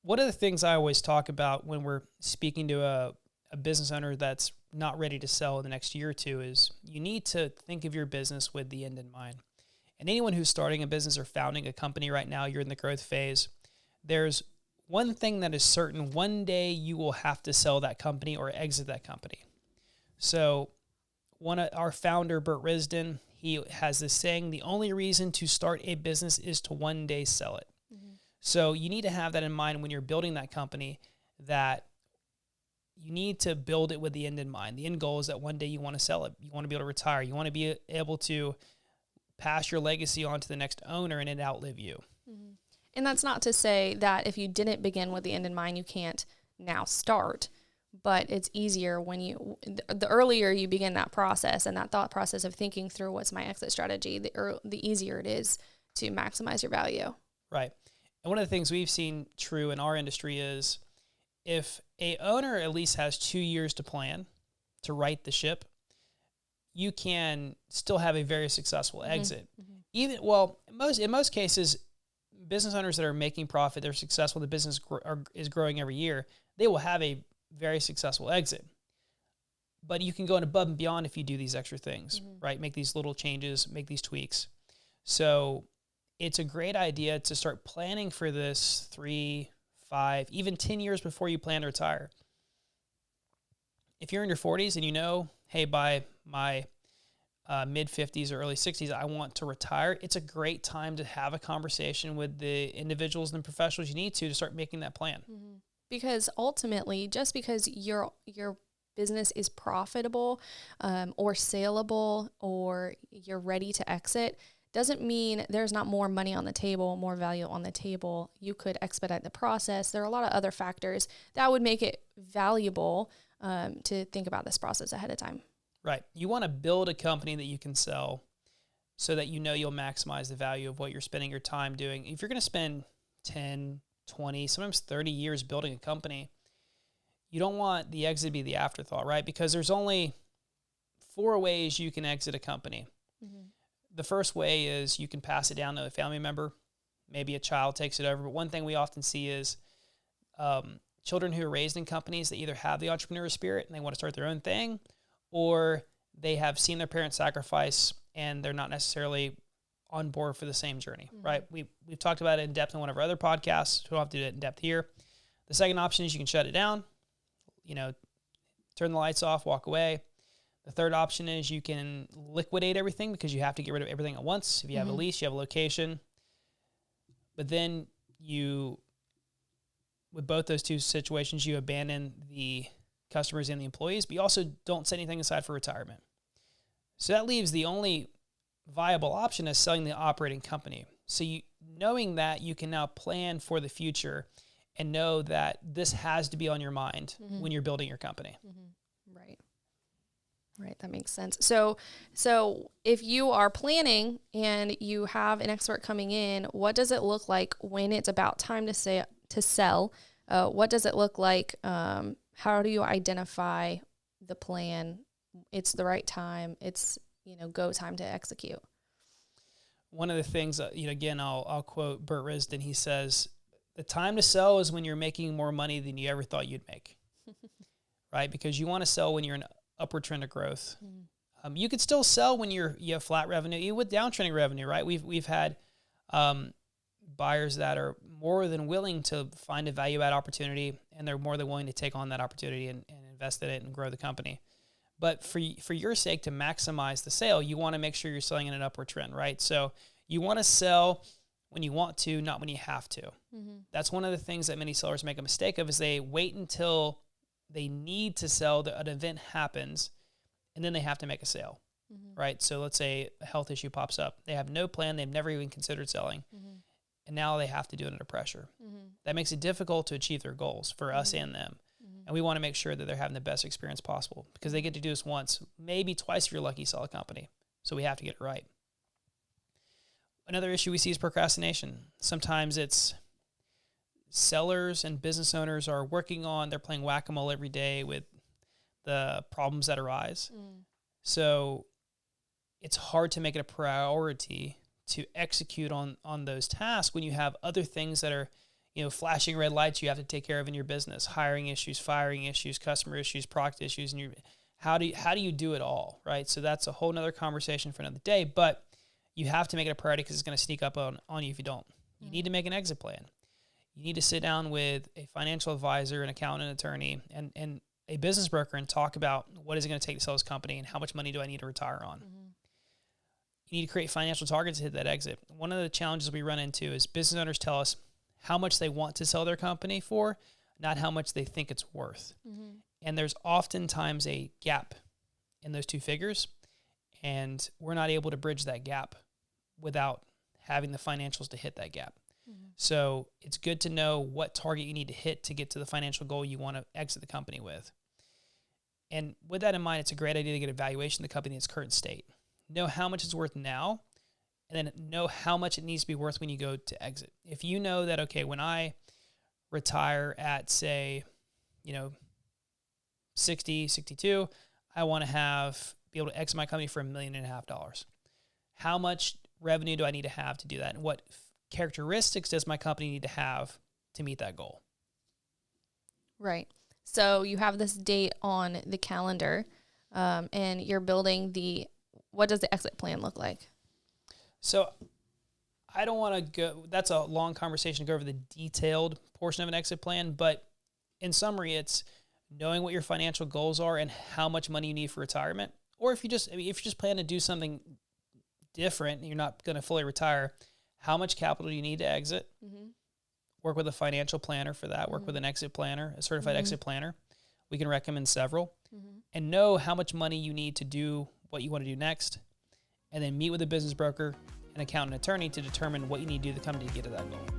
one of the things I always talk about when we're speaking to a business owner that's not ready to sell in the next year or two is you need to think of your business with the end in mind. And anyone who's starting a business or founding a company right now, you're in the growth phase, there's one thing that is certain: one day you will have to sell that company or exit that company. So our founder, Burt Risdon, he has this saying: the only reason to start a business is to one day sell it. Mm-hmm. So you need to have that in mind when you're building that company, that you need to build it with the end in mind. The end goal is that one day you want to sell it. You want to be able to retire. You want to be able to pass your legacy on to the next owner and it outlive you. Mm-hmm. And that's not to say that if you didn't begin with the end in mind, you can't now start. But it's easier when the earlier you begin that process and that thought process of thinking through what's my exit strategy, the easier it is to maximize your value. Right. And one of the things we've seen true in our industry is if a owner at least has 2 years to plan to right the ship, you can still have a very successful exit. Mm-hmm. In most cases, business owners that are making profit, they're successful, the business is growing every year, they will have a very successful exit. But you can go above and beyond if you do these extra things, mm-hmm. right? Make these little changes, make these tweaks. So it's a great idea to start planning for this 3, 5, even 10 years before you plan to retire. If you're in your 40s and you know, hey, by my mid-50s or early 60s, I want to retire, it's a great time to have a conversation with the individuals and professionals you need to start making that plan. Mm-hmm. Because ultimately, just because your business is profitable or saleable or you're ready to exit doesn't mean there's not more money on the table, more value on the table. You could expedite the process. There are a lot of other factors that would make it valuable to think about this process ahead of time. Right. You want to build a company that you can sell so that you know you'll maximize the value of what you're spending your time doing. If you're going to spend 10, 20, sometimes 30 years building a company, you don't want the exit to be the afterthought, right? Because there's only 4 ways you can exit a company. Mm-hmm. The first way is you can pass it down to a family member. Maybe a child takes it over. But one thing we often see is children who are raised in companies that either have the entrepreneurial spirit and they want to start their own thing, or they have seen their parents sacrifice and they're not necessarily on board for the same journey, mm-hmm. right? We've talked about it in depth in one of our other podcasts. We don't have to do it in depth here. The second option is you can shut it down, turn the lights off, walk away. The third option is you can liquidate everything because you have to get rid of everything at once. If you have mm-hmm. a lease, you have a location. But then with both those two situations, you abandon the customers and the employees, but you also don't set anything aside for retirement. So that leaves the only viable option as selling the operating company. So knowing that, you can now plan for the future and know that this has to be on your mind mm-hmm. when you're building your company. Mm-hmm. Right, that makes sense. So if you are planning and you have an expert coming in, what does it look like when it's about time to sell? What does it look like? How do you identify the plan? It's the right time. It's go time to execute. One of the things, again, I'll quote Burt Risdon. He says, the time to sell is when you're making more money than you ever thought you'd make, right? Because you want to sell when you're in upward trend of growth. Mm-hmm. You could still sell when you have flat revenue, even with downtrending revenue, right? We've had buyers that are more than willing to find a value add opportunity, and they're more than willing to take on that opportunity and invest in it and grow the company. But for your sake, to maximize the sale, you want to make sure you're selling in an upward trend, right? So you want to sell when you want to, not when you have to. Mm-hmm. That's one of the things that many sellers make a mistake of, is they wait until they need to sell, an event happens, and then they have to make a sale, mm-hmm. right? So let's say a health issue pops up. They have no plan. They've never even considered selling. Mm-hmm. And now they have to do it under pressure. Mm-hmm. That makes it difficult to achieve their goals for mm-hmm. us and them. Mm-hmm. And we want to make sure that they're having the best experience possible, because they get to do this once, maybe twice if you're lucky, sell a company. So we have to get it right. Another issue we see is procrastination. Sometimes it's sellers and business owners are they're playing whack-a-mole every day with the problems that arise. Mm. So it's hard to make it a priority to execute on those tasks when you have other things that are, flashing red lights you have to take care of in your business, hiring issues, firing issues, customer issues, product issues, and how do you do it all, right? So that's a whole nother conversation for another day, but you have to make it a priority because it's going to sneak up on you if you don't. You need to make an exit plan. You need to sit down with a financial advisor, an accountant, attorney, and a business broker and talk about what is it going to take to sell this company and how much money do I need to retire on. You need to create financial targets to hit that exit. One of the challenges we run into is business owners tell us how much they want to sell their company for, not how much they think it's worth. And there's oftentimes a gap in those two figures, and we're not able to bridge that gap without having the financials to hit that gap. So it's good to know what target you need to hit to get to the financial goal you want to exit the company with. And with that in mind, it's a great idea to get a valuation of the company in its current state. Know how much it's worth now, and then know how much it needs to be worth when you go to exit. If you know that, okay, when I retire at, say, 60, 62, I want to be able to exit my company for $1.5 million. How much revenue do I need to have to do that? And what characteristics does my company need to have to meet that goal? Right. So you have this date on the calendar, and you're building what does the exit plan look like? So I don't want to go, that's a long conversation to go over the detailed portion of an exit plan, but in summary, it's knowing what your financial goals are and how much money you need for retirement. Or if you just plan to do something different and you're not going to fully retire, how much capital do you need to exit? Work with a financial planner for that. Work with an exit planner, a certified exit planner. We can recommend several. And know how much money you need to do what you want to do next. And then meet with a business broker, an accountant, attorney to determine what you need to do to the company to get to that goal.